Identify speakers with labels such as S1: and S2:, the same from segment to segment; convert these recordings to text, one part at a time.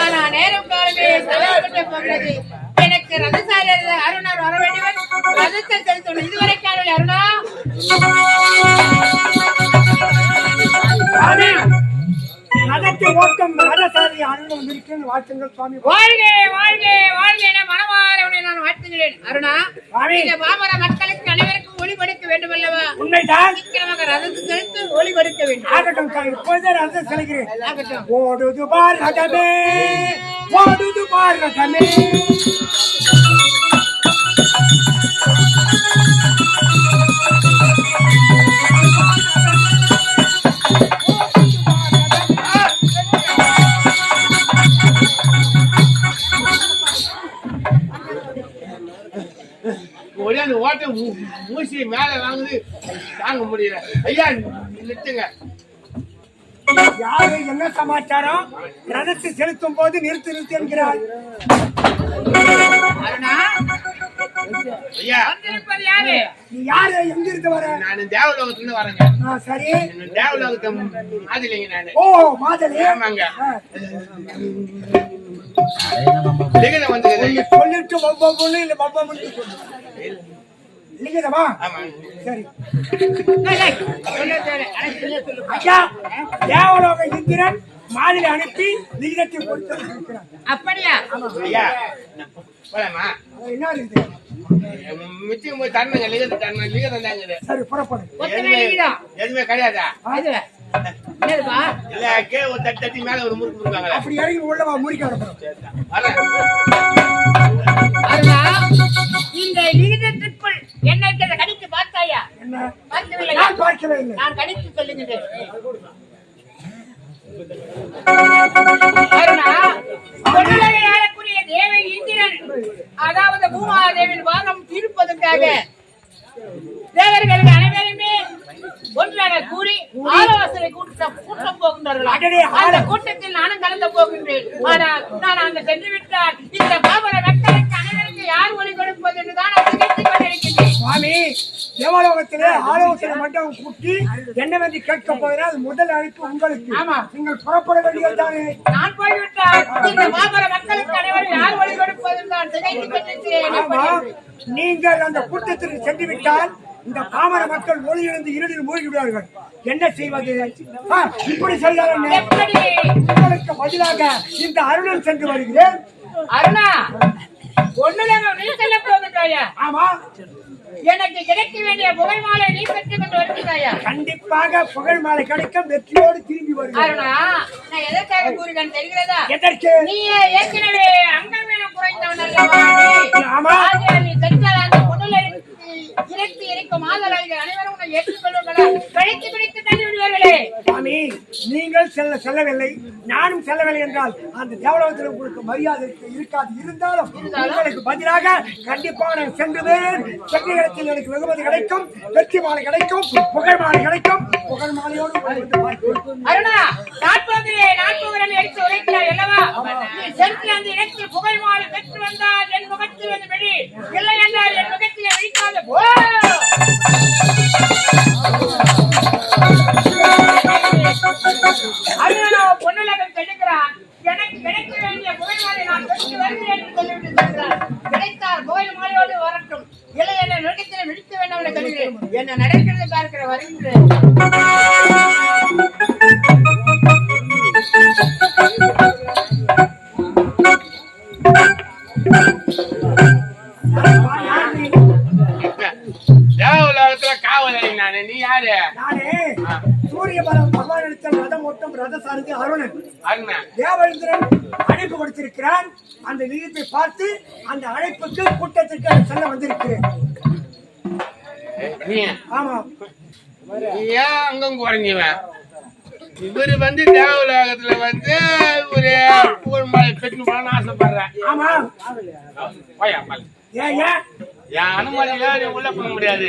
S1: ஆனா நேரம் காலமே தலைப்பட்டு போகிறது. எனக்கு ரதசாரி அருணா வர வேண்டியவன் ரதத்தை செலுத்தணும். இதுவரை காணல அருணா.
S2: அதற்கு ஓட்டம் ரதசாரி அருணம் இருக்கிறேன். வாழ்த்துங்கள் சுவாமி.
S1: வாழ்க வாழ்க வாழ்க என மனமாறவனை நான் வாழ்த்துகிறேன். அருணா, இந்த பாமர மக்களுக்கு அனைவருக்கும் ஒளிபடுத்த வேண்டும் அல்லவா?
S2: உண்மைதான்.
S1: சீக்கிரமாக ரதத்தை செலுத்து ஒளிபடுத்த வேண்டும்.
S2: ஆகட்டும் சார், இப்போதே ரதம் செலுகிறேன்.
S1: ஆகட்டும்.
S2: ஓடுது பார் ரதமே, ஓடுது பார் ரதமே.
S3: ஒரே அந்த ஓட்ட மூசி மேல வாங்குது, தாங்க முடியல. ஐயா நிறுத்துங்க.
S2: யாரு என்ன சமாச்சாரம்? ரதத்தை செலுத்தும் போது நிறுத்து நிறுத்து என்கிறார்.
S1: அருணா,
S3: ஐயா
S1: வந்திருப்பது யாரு?
S2: நீ யாரு? எங்க இருந்து வர?
S3: நான் தேவலோகத்துல வரேங்க.
S2: சரி.
S3: தேவலோகத்தை மாதிரிங்க நானு.
S2: ஓ மாதிரி.
S3: ஆமாங்க. லிகிதம் வந்து
S2: சொல்லிட்டு பம்பம் இல்ல பம்பம் லிகிதமா? சரி. ஐயா, தேவலோக இந்திரன் மாதிரி அனுப்பி லிகிதத்தை கொடுத்து.
S1: அப்படியா?
S3: ஐயா போலாமா?
S2: என்ன இருக்குது?
S3: மிச்சம் போய் தரணுங்க. லிகிதம் தரணும். லிகிதம் தாங்குது.
S2: சரி, புறப்படு.
S3: எதுவுமே கிடையாதா?
S1: என்னதுப்பா?
S3: இல்ல கே ஒரு தட்டி மேல ஒரு முறுக்கு கொடுப்பாங்களே,
S2: அப்படி இறங்கி உள்ளவா முறிக்க வரணும்.
S1: அருணா, இந்த லிகிதத்திற்குள் என்ன இருக்கிறத கணித்து பார்த்தாயா?
S2: என்ன?
S1: பார்க்கவில்லை.
S2: நான் பார்க்கவே இல்லை.
S1: நான் கணித்து சொல்லுகிறேன். அருணா, பொருளை ஆளக்கூடிய தேவை இந்திரன், அதாவது பூமாதேவின் வாதம் தீர்ப்பதற்காக தேவர்கள் அனைவருமே ஒன்றாக கூறி ஆலோசனை கூட்டம் போகின்றார்கள். அந்த கூட்டத்தில் நானும் கலந்து போகின்றேன். ஆனால் நான் அங்கு சென்று விட்டால் இந்த பாபர மக்களுக்கு அனைவருக்கு யார் ஒளி கொடுப்பது என்றுதான் நினைத்துக் கொண்டிருக்கின்றேன்.
S2: சுவாமி, தேவலோகத்திலே ஆலோசனை மட்டும் கூட்டி என்னவென்று கேட்க போகிறார். முதல் அழைப்பு உங்களுக்கு.
S1: ஆமா,
S2: நீங்கள் புறப்பட வேண்டியதுதானே.
S1: நான் போய்விட்டால் இந்த பாபர மக்களுக்கு அனைவரும் யார் ஒளி கொடுப்பது என்றுதான் திகைத்துக் கொண்டிருக்கிறேன்.
S2: நீங்கள் அந்த கூட்டத்திற்கு சென்று விட்டால் இந்த பாமர மக்கள் ஒளியிலிருந்து இருளில் மூழ்கி விடுவார்கள். என்ன செய்வது? இப்படி செய்தால் உங்களுக்கு பதிலாக இந்த அருணன் சென்று வருகிறேன்.
S1: அருணா, ஒண்ணுல நீ செல்ல போகின்றாயா?
S2: ஆமா.
S1: எனக்கு கிடைக்க வேண்டிய புகழ் மாலை நீ பெற்றுக் கொண்டு வருகிறாயா?
S2: கண்டிப்பாக புகழ் மாலை கிடைக்கும். வெற்றியோடு திரும்பி வருகிறேன்.
S1: அருணா, நான் எதற்காக கூறுகிறேன் தெரிகிறதா?
S2: எதற்கு?
S1: நீ ஏற்கனவே அங்கமேனம் குறைந்தவன் அல்லவா?
S2: ஆமா.
S1: நீ சென்றால் அந்த பொண்ணுல இறக்கி இருக்கும் ஆதரவாளர்கள் அனைவரும் உன்னை ஏற்றுக்கொள்வார்களா? கழித்து பிடித்து தள்ளி விடுவார்களே.
S2: சுவாமி, நீங்கள் செல்லவில்லை, நானும் செல்லவில்லை என்றால் அந்த தேவலோகத்தில் உங்களுக்கு மரியாதை இருக்காது. இருந்தாலும் உங்களுக்கு பதிலாக கண்டிப்பாக நான் சென்றுவேன். சென்ற இடத்தில் எனக்கு வெகுமதி கிடைக்கும், வெற்றி மாலை கிடைக்கும், புகழ் மாலை கிடைக்கும். புகழ் மாலையோடு
S1: அருணா, நாட்போகிறேன் எடுத்து உரைக்கிறாய் அல்லவா? நீ சென்று அந்த இடத்தில் புகழ் மாலை பெற்று வந்தால் என் முகத்தில் வந்து வெளி, இல்லை என்றால் என் முகத்தில் வெளிக்காத போ. அருணா பொன்னுலகம் சொல்லுகிறான், எனக்கு கிடைக்க வேண்டிய புகழ் மாலை நான் பெற்று வருகிறேன் என்று சொல்லிவிட்டு சொல்கிறான். கிடைத்தால் புகழ் மாலையோடு வரட்டும், இல்லை என்ற நோக்கத்தில் விழிக்க வேண்டாம் என சொல்கிறேன். என்ன நடக்கிறது பார்க்கிற வருகின்றேன்.
S3: தேவலோகத்துல காவல் நானு. நீ யாரு?
S2: நானே சூரிய பகவான் எடுத்த ரதம் ஓட்டம் ரதசாரதி அருணன். தேவேந்திரன் அழைப்பு கொடுத்திருக்கிறான். அந்த நிலையத்தை பார்த்து அந்த அழைப்புக்கு கூட்டத்திற்கு செல்ல வந்திருக்கிறேன். ஆமா.
S3: ஏன் அங்கும் குறைஞ்சுவேன்? இவரு வந்து தேவலோகத்துல வந்து ஒரு மழை பெற்று போகணும்னு ஆசைப்படுறேன்.
S2: ஆமா.
S3: என் அனுமதியில உள்ள போக முடியாது.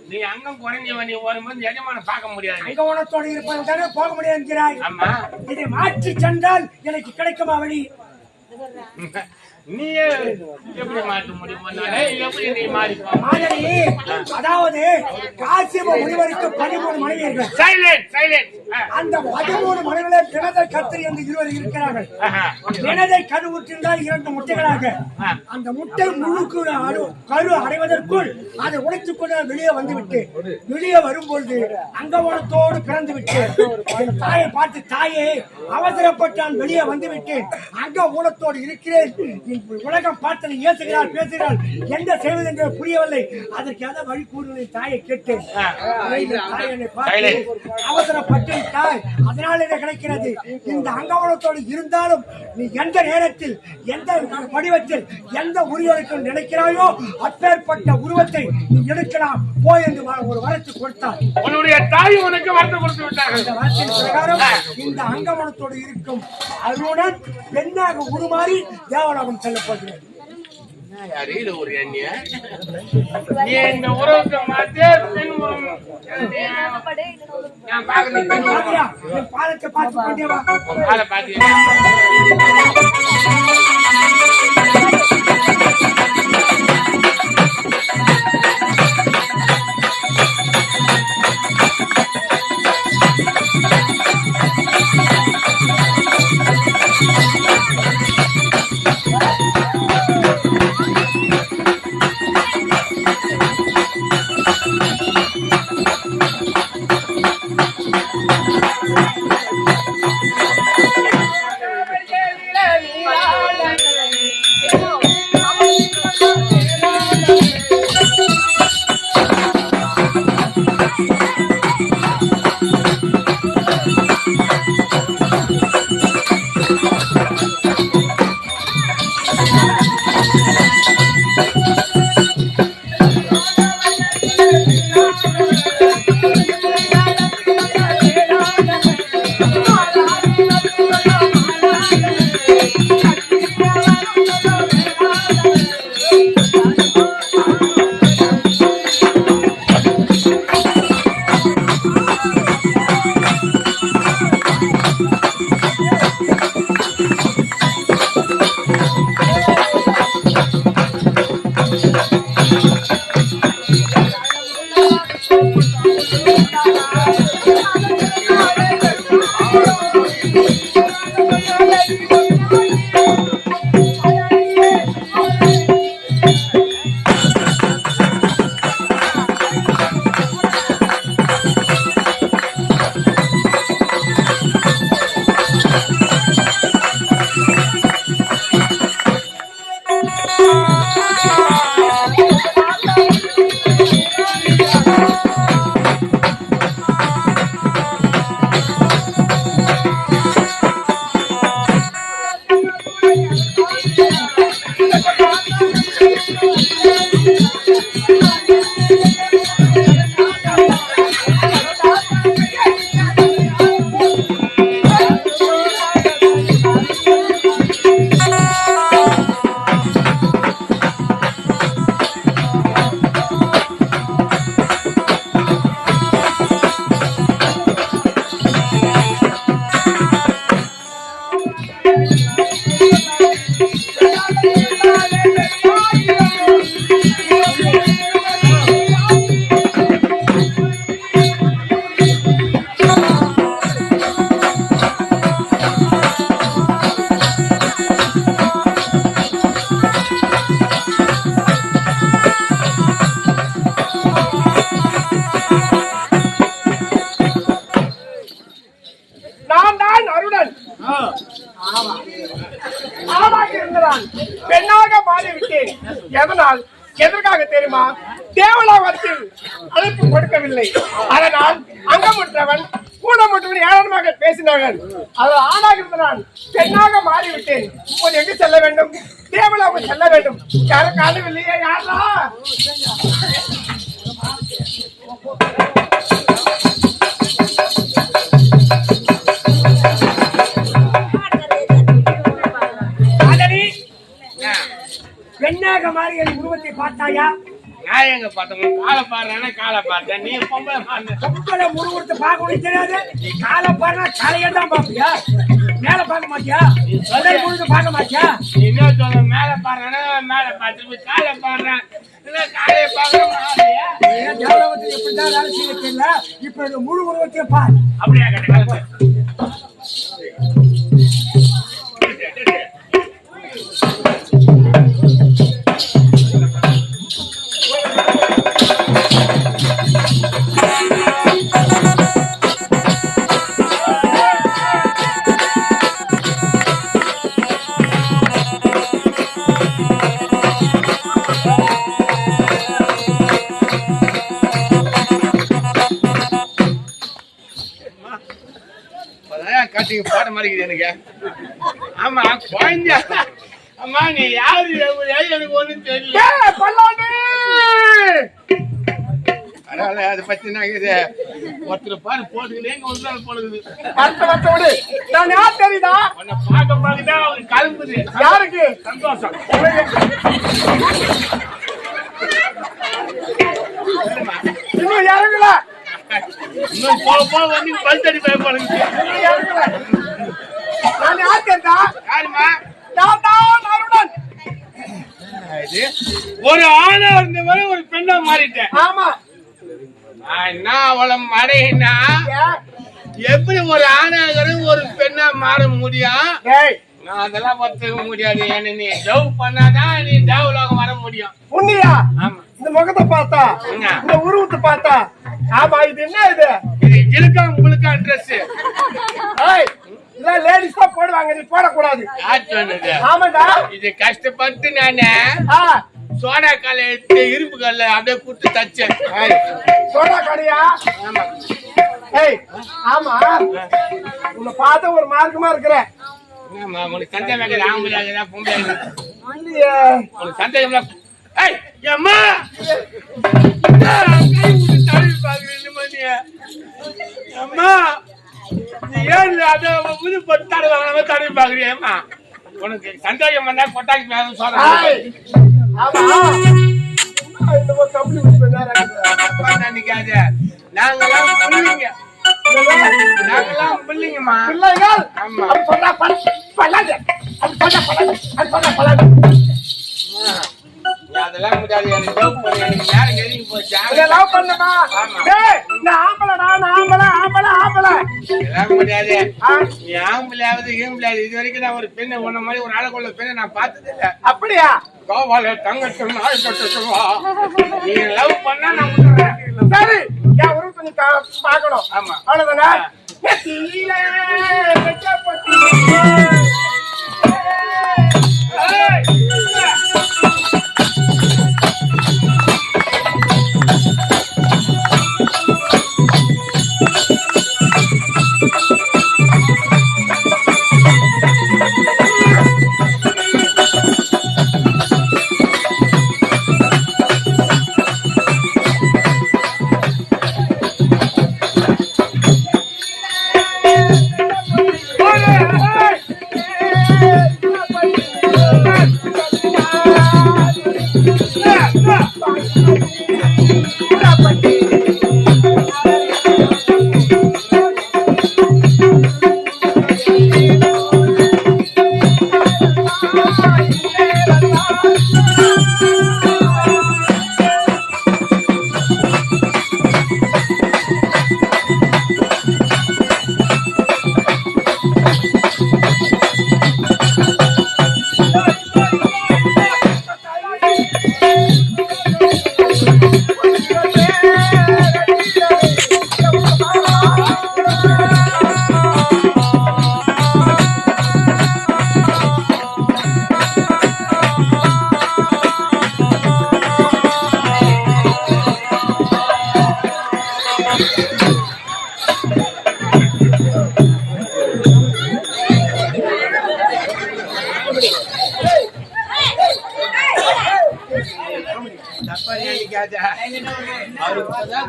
S3: நீ அங்கம் குறைஞ்சவன், நீ வரும்போது எஜமான பார்க்க முடியாது.
S2: அங்க உனத்தோடு இருப்பது தானே போக முடியாது.
S3: ஆமா.
S2: இதை மாற்றி சென்றால் எனக்கு கிடைக்குமா வழி?
S3: நீ எப்படி மாற்ற முடியும்? எப்படி நீ மாறிப்பா?
S2: மாதவி, அதாவது காசியப முனிவருக்கு 13 மனைவியர்கள்.
S3: Silent silent.
S2: அந்த 13 மனைவிலே பிணதை கத்திரி என்று இருவர் இருக்கிறார்கள். பிணதை கருவுற்றிருந்தால் 2 முட்டைகளாக அந்த முட்டை முழுக்கு கரு அடைவதற்குள் அதை உடைத்துக் கொண்டு வெளியே வந்துவிட்டு வெளியே வரும்பொழுது அங்கவனத்தோடு பிறந்து விட்டு தாயை பார்த்து, தாயே அவசரப்பட்டு நான் வெளியே வந்து விட்டேன், அங்க ஊனத்தோடு இருக்கிறேன், உலகம் பார்த்து ஏசுகிறாள் பேசுகிறாள், என்ன செய்வது என்று புரியவில்லை, அதற்கு எதை வழி கூறுவதை தாயை கேட்டேன். அவசரப்பட்டு விட்டாய், அதனால என்ன கிடைக்கிறது? இந்த அங்கவனத்தோடு இருந்தாலும் நீ எந்த நேரத்தில் எந்த வடிவத்தில் எந்த உருவத்தில் நினைக்கிறாயோ அப்பேற்பட்ட உருவத்தை நீ எடுக்கலாம் போய் என்று ஒரு வரத்து கொடுத்தார்.
S3: உன்னுடைய தாய் உனக்கு வரத்து கொடுத்து விட்டார்கள்.
S2: இந்த வரத்தின் பிரகாரம் இந்த அங்கவனத்தோடு இருக்கும் அருணன் பெண்ணாக உருமாறி தேவலோகம் செல்லப்படுகிறது.
S3: இது ஒரு எண்ணிய நீ இந்த உறவுக்கு மாத்தே பெண் நான் பாக்குறேன்.
S2: பாலத்தை பார்த்து கொண்டே வா.
S3: பாலை பாத்தீங்கன்னா
S4: பெண்ணாக மாறிவிட்டேன். எதனால் எதற்காக தெரியுமா? தேவலோகத்தில் அழைப்பு கொடுக்கவில்லை, அதனால் அங்கமுற்றவன் கூடமுற்றவன் ஏளனமாக பேசினார்கள். அது ஆணாக இருந்தான், பெண்ணாக மாறிவிட்டேன். இப்போது எங்கு செல்ல வேண்டும்? தேவலோகம் செல்ல வேண்டும். யாரும் காணவில்லையே? யாரா?
S2: பெண்ணாக மாறி என் உருவத்தை பார்த்தாயா?
S3: நான் எங்க பார்த்தேன்? காலை பாடுறேன்னா காலை பார்த்தேன். நீ பொம்பளை
S2: பொம்பளை உருவத்தை பார்க்க தெரியாது. நீ காலை பாடுறா காலையே தான் பாப்பியா? மேல பார்க்க மாட்டியா உடல் முழுக்க பார்க்க மாட்டியா
S3: நீ என்ன சொல்ற மேல பாடுறேன்னா மேல பார்த்துட்டு காலை பாடுறேன் இல்ல காலையை பார்க்கறேன்
S2: தேவலோகத்தில் எப்படிதான் வேலை செய்ய தெரியல இப்ப இந்த முழு உருவத்தையும் பார்
S3: அப்படியா கேட்ட காட்டிங்க பாட மாட்டேங்குது எனக்கு ஆமா குழந்தை அம்மா நீ யாரு எனக்கு ஒண்ணும் தெரியல அதனால அதை பத்தி நாங்க ஒருத்தர் பாரு போட்டுக்கிட்டே ஒரு நாள் போடுது
S4: நான் யார் தெரியுதா
S3: உன்னை பார்க்க பார்க்கதான் அவருக்கு கலம்புது
S4: யாருக்கு
S3: சந்தோஷம்
S4: இன்னும் இறங்கல
S3: இன்னும் போக வந்து பல்தடி பயப்படுங்க
S4: நான் யார் தெரியுதா
S3: யாருமா
S4: நான்
S3: ஒரு ஆணா இருந்த வரை ஒரு பெண்ணா மாறிட்டேன்
S4: ஆமா
S3: என்ன அவளை மறையினா எப்படி ஒரு ஆணாகிறது ஒரு பெண்ணா மாற முடியும் நான் அதெல்லாம் ஒத்துக்க முடியாது என்ன நீ டவ் பண்ணாதான் நீ டவுலாக வர முடியும்
S4: உண்மையா
S3: ஆமா
S4: இந்த முகத்தை பார்த்தா இந்த உருவத்தை பார்த்தா ஆமா இது என்ன இது
S3: இது இழுக்கா உங்களுக்கு ட்ரெஸ்
S4: இதெல்லாம் லேடிஸ் தான் போடுவாங்க நீ போடக்கூடாது
S3: யார் சொன்னது
S4: ஆமாடா
S3: இது கஷ்டப்பட்டு நானு சோடா காலை எடுத்து இரும்பு கல்ல அப்படியே குட்டு தச்சேன்
S4: சோடா கடையா
S3: ஆமா
S4: ஆமா உன்னை பார்த்த ஒரு மார்க்கமா இருக்கிற
S3: ஆமா உனக்கு சந்தேகம் வைக்கிற ஆம்பளை பொம்பளை
S4: இல்லையே
S3: உனக்கு சந்தேகம் அம்மா அம்மா ஏன் அத புது பொட்டாடு வாங்காம தடவி பாக்குறியம்மா உனக்கு சந்தேகம் வந்தா கொட்டாக்கி சொல்றேன் நினைக்காத நாங்கெல்லாம் பிள்ளைங்க நாங்கெல்லாம் பிள்ளைங்கம்மா
S4: பிள்ளைகள்
S3: ஆமா அதெல்லாம் முடியாது எனக்கு லவ் பண்ண எனக்கு நேரம் நெருங்கி போச்சு
S4: லவ் பண்ணமா
S3: அதெல்லாம் முடியாது நீ ஆம்பளையாவது ஈம்பளையாவது இது வரைக்கும் நான் ஒரு பெண்ணை உன்ன மாதிரி ஒரு அழகுள்ள பெண்ணை நான் பார்த்தது இல்ல
S4: அப்படியா
S3: கோவால தங்கட்டும் நாள் கட்டட்டுமா நீ லவ் பண்ணா நான் விட்டுறேன்
S4: சரி என் உருவத்தை நீ பார்க்கணும்
S3: ஆமா
S4: அவ்வளவுதானே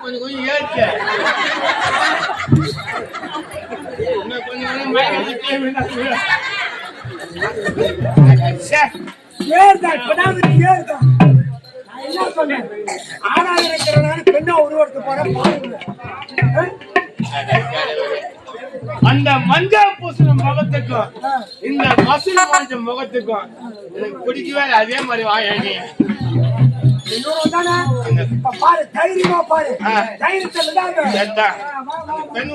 S3: கொஞ்சம் கொஞ்சம் ஏற்று இன்னும் கொஞ்சம்
S2: என்ன சொன்னேன் ஆணா இருக்கிறனால பெண்ணா உருவெடுத்து போற பாருங்க
S3: அந்த மஞ்சள் பூசண முகத்துக்கும் இந்த மசுறு மஞ்ச முகத்துக்கும் எனக்கு பிடிக்கவே இல்லை. அதே மாதிரி வாயி
S2: இன்னொரு தானே இப்ப பாரு தைரியமா பாரு தைரியத்தை விடாத
S3: பெண்